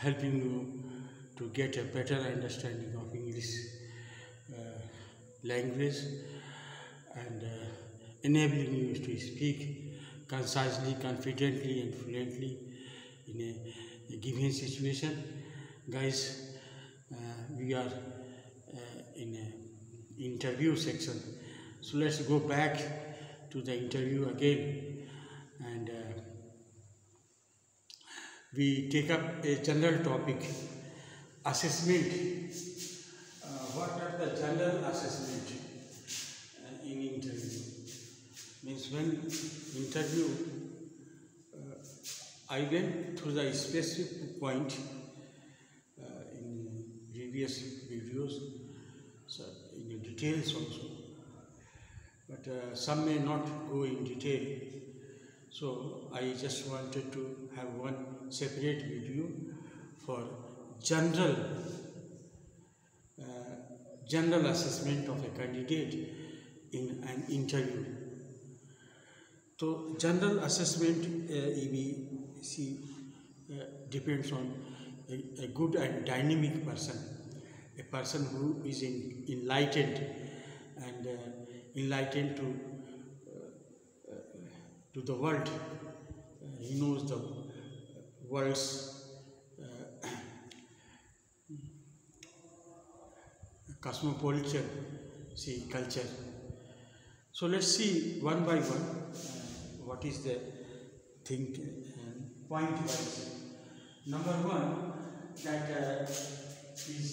helping you to get a better understanding of English language and enabling you to speak concisely, confidently and fluently in a given situation. Guys, we are in an interview section, so let's go back to the interview again, and we take up a general topic, assessment. What are the general assessment in interview? Means when interview, I went through the specific point in previous videos, so in details also, but some may not go in detail. So I just wanted to have one separate video for general assessment of a candidate in an interview. So general assessment depends on a good and dynamic person, a person who is enlightened and enlightened to the world. He knows the world's cosmopolitan culture. So let's see one by one what is the thing point wise. Number one, that is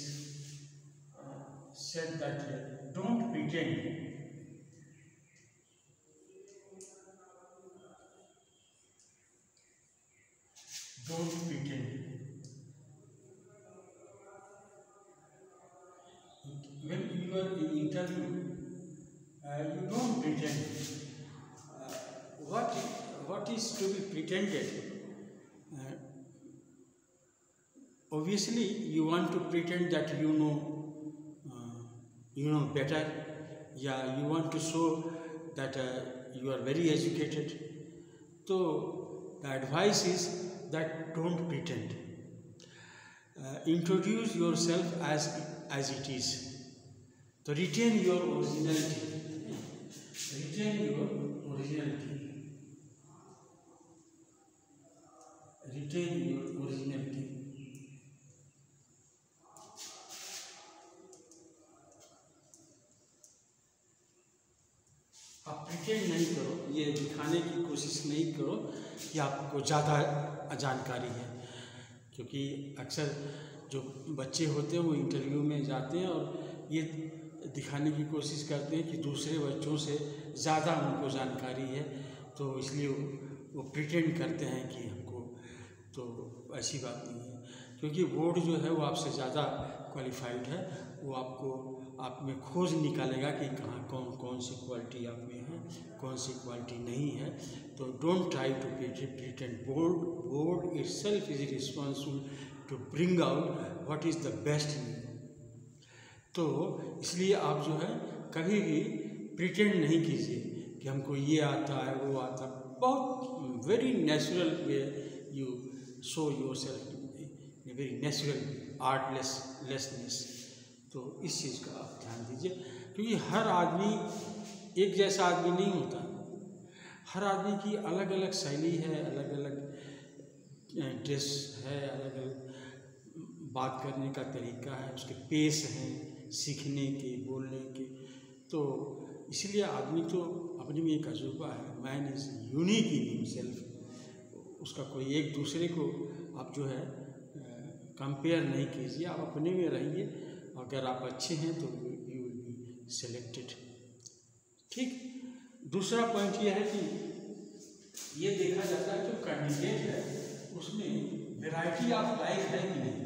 said that don't pretend. Don't pretend. When you are in interview, you don't pretend. What is to be pretended? Obviously, you want to pretend that you know better. Yeah, you want to show that you are very educated. So the advice is that don't pretend. Introduce yourself as it is. So retain your originality. Retain your originality. Retain your originality. आप pretend नहीं करो, ये दिखाने की कोशिश नहीं करो कि आपको ज़्यादा जानकारी है, क्योंकि अक्सर जो बच्चे होते हैं वो इंटरव्यू में जाते हैं और ये दिखाने की कोशिश करते हैं कि दूसरे बच्चों से ज़्यादा उनको जानकारी है, तो इसलिए वो प्रिटेंड करते हैं कि हमको, तो ऐसी बात नहीं है, क्योंकि बोर्ड जो है वो आपसे ज़्यादा क्वालिफाइड है, वो आपको आप में खोज निकालेगा कि कहाँ कौन सी क्वालिटी आप में है, कौन सी क्वालिटी नहीं है. तो don't try to pretend. Board itself is responsible to bring out what is the best in you. तो इसलिए आप जो है कभी भी प्रिटेंड नहीं कीजिए कि हमको ये आता है वो आता है. बहुत very natural way you show yourself, very natural artlessness. तो इस चीज़ का आप ध्यान दीजिए, क्योंकि हर आदमी एक जैसा आदमी नहीं होता. हर आदमी की अलग अलग शैली है, अलग अलग ड्रेस है, अलग अलग बात करने का तरीका है, उसके पेस हैं सीखने के, बोलने के. तो इसलिए आदमी तो अपने में एक अजूबा है. Man is unique in himself. उसका कोई एक दूसरे को आप जो है कंपेयर नहीं कीजिए, आप अपने में रहिए. अगर आप अच्छे हैं तो यू विल बी सिलेक्टेड. ठीक. दूसरा पॉइंट ये है कि ये देखा जाता है जो कैंडिडेट है उसमें वैरायटी ऑफ लाइफ है कि नहीं.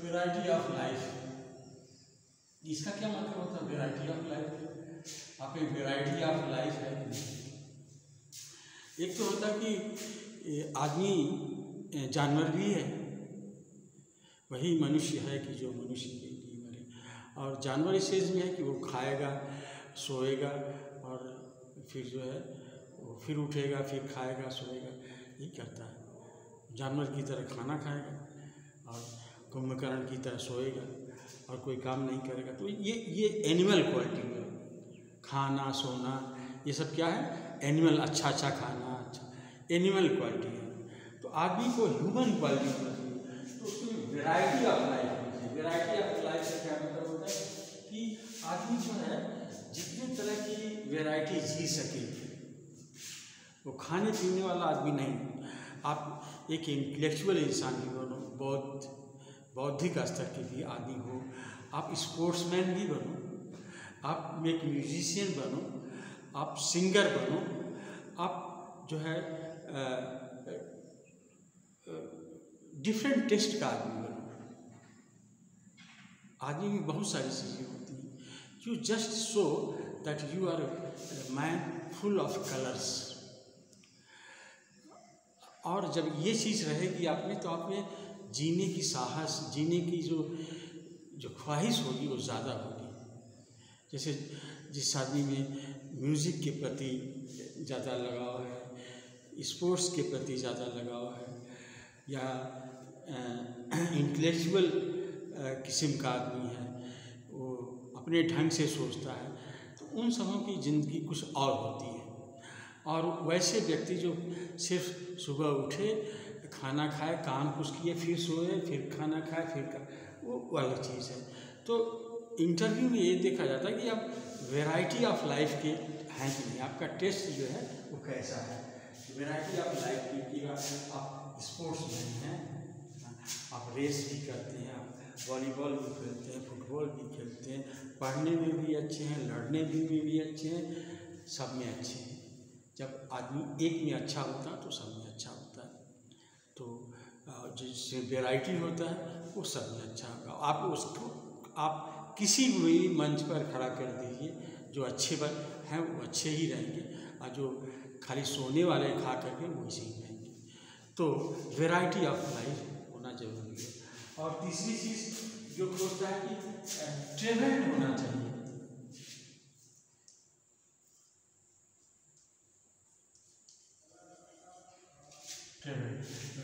वैरायटी ऑफ लाइफ, इसका क्या मतलब होता है? वैरायटी ऑफ लाइफ, आप एक वैरायटी ऑफ लाइफ है कि नहीं. एक तो होता कि आदमी जानवर भी है, वही मनुष्य है कि जो मनुष्य के लिए मरे, और जानवर इस चीज़ में है कि वो खाएगा, सोएगा और फिर जो है वो फिर उठेगा, फिर खाएगा, सोएगा, यही करता है। जानवर की तरह खाना खाएगा और कुंभकर्ण की तरह सोएगा और कोई काम नहीं करेगा। तो ये एनिमल क्वालिटी है। खाना, सोना, ये सब क्या है? एनिमल, अच्छा खाना, अच्छा एनिमल क्वालिटी है। तो आदमी को ह्यूमन क्वालिटी होना चाहिए। तो उसमें वेराइटी ऑफ लाइफ होनी चाहिए। वेराइटी ऑफ लाइफ का क्या मतलब होता है कि आदमी जो है जितने तरह की वेराइटी जी सके, वो खाने पीने वाला आदमी नहीं। आप एक इंटेलेक्चुअल इंसान भी बनो, बौद्धिक स्तर के भी आदमी हो, आप स्पोर्ट्समैन भी बनो, आप एक म्यूजिशियन बनो, आप सिंगर बनो, आप जो है डिफरेंट टेस्ट का आदमी बनो। आदमी में बहुत सारी चीज़ें होती हैं। You just show that you are man full of colours. और जब ये चीज़ रहेगी आप में, तो आप में जीने की साहस, जीने की जो ख्वाहिश होगी वो ज़्यादा होगी। जैसे जिस आदमी में म्यूज़िक के प्रति ज़्यादा लगाव है, स्पोर्ट्स के प्रति ज़्यादा लगाव है, या इंटेलेक्चुअल किस्म का आदमी है, वो अपने ढंग से सोचता है, तो उन सबों की ज़िंदगी कुछ और होती है। और वैसे व्यक्ति जो सिर्फ सुबह उठे, खाना खाए, काम कुछ किए, फिर सोए, फिर खाना खाए, फिर वो अलग चीज़ है। तो इंटरव्यू में ये देखा जाता है कि आप वैरायटी ऑफ लाइफ के हैं कि नहीं, आपका टेस्ट जो है वो कैसा है। वैरायटी ऑफ लाइफ की आप स्पोर्ट्समैन हैं, आप रेस भी करते हैं, आप वॉलीबॉल भी खेलते हैं, फुटबॉल भी खेलते हैं, पढ़ने में भी अच्छे हैं, लड़ने में भी अच्छे हैं, सब में अच्छे हैं। जब आदमी एक में अच्छा होता है तो सब में अच्छा होता है। तो जिससे वैरायटी होता है वो सब में अच्छा होगा। आप उसको आप किसी भी मंच पर खड़ा कर दीजिए, जो अच्छे हैं वो अच्छे ही रहेंगे, और जो खाली सोने वाले खा करके वो इसे ही रहेंगे। तो वैरायटी ऑफ लाइफ होना जरूरी है। और तीसरी चीज़ जो खोजता है कि ट्रेवल्ड होना चाहिए।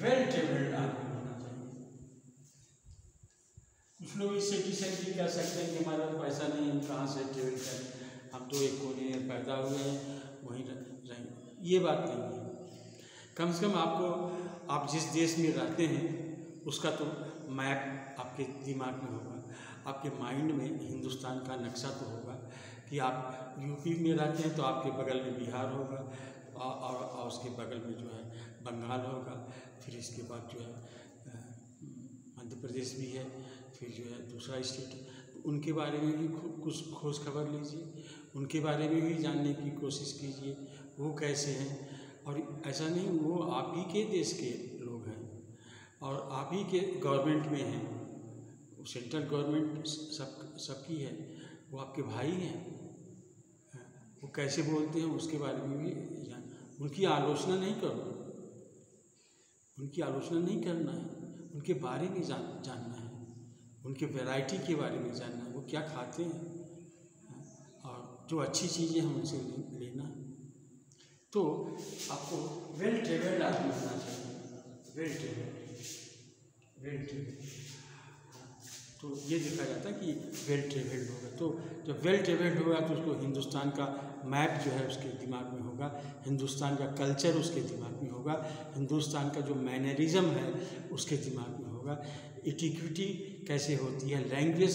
वेल ट्रेवल्ड आदमी होना चाहिए। कुछ लोग इससे डिसाइड भी कर सकते हैं कि हमारा पैसा नहीं, हम कहाँ से ट्रेवल करें, हम तो एक कोने में पैदा हुए हैं, वहीं रहेंगे। ये बात नहीं है। कम से कम आप जिस देश में रहते हैं उसका तो मैप आपके दिमाग में होगा, आपके माइंड में हिंदुस्तान का नक्शा तो होगा कि आप यूपी में रहते हैं तो आपके बगल में बिहार होगा, और उसके बगल में जो है बंगाल होगा, फिर इसके बाद जो है मध्य प्रदेश भी है, फिर जो है दूसरा स्टेट है। तो उनके बारे में भी कुछ खोज खबर लीजिए, उनके बारे में भी जानने की कोशिश कीजिए, वो कैसे हैं। और ऐसा नहीं, वो आप ही के देश के लोग हैं और आप ही के गवर्नमेंट में हैं, सेंट्रल गवर्नमेंट सबकी है, वो आपके भाई हैं, वो कैसे बोलते हैं उसके बारे में भी जान। उनकी आलोचना नहीं करो, उनकी आलोचना नहीं करना है, उनके बारे में जानना है, उनके वैरायटी के बारे में जानना है, वो क्या खाते हैं, और जो अच्छी चीज़ें हैं उनसे लेना। तो आपको वेल ट्रेवल्ड आदमी होना चाहिए। वेल ट्रेवल्ड तो ये देखा जाता है कि वेल ट्रेवल्ड होगा। तो जब वेल ट्रेवल्ड होगा तो उसको हिंदुस्तान का मैप जो है उसके दिमाग में होगा, हिंदुस्तान का कल्चर उसके दिमाग में होगा, हिंदुस्तान का जो मैनरिज्म है उसके दिमाग में होगा, इटिक्विटी कैसे होती है, लैंग्वेज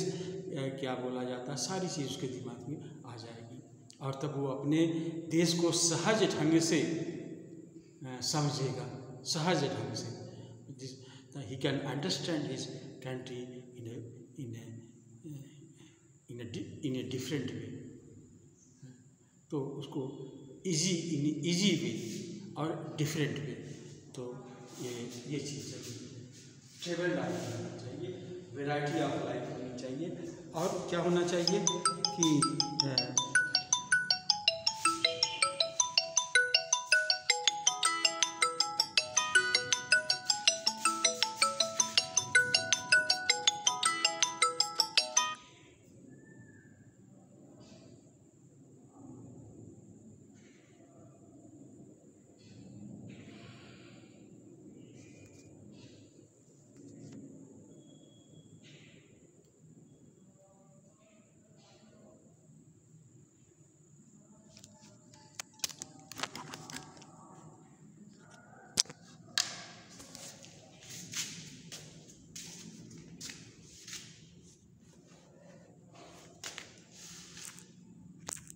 क्या बोला जाता है, सारी चीज़ उसके दिमाग में आ जाएगी। और तब वो अपने देश को सहज ढंग से समझेगा, सहज ढंग से। He can understand his country in a different way। तो उसको इजी वे और डिफरेंट वे, तो ये चीज़ चाहिए। ट्रेवल लाइफ होना चाहिए, वैरायटी ऑफ लाइफ होनी चाहिए। और क्या होना चाहिए कि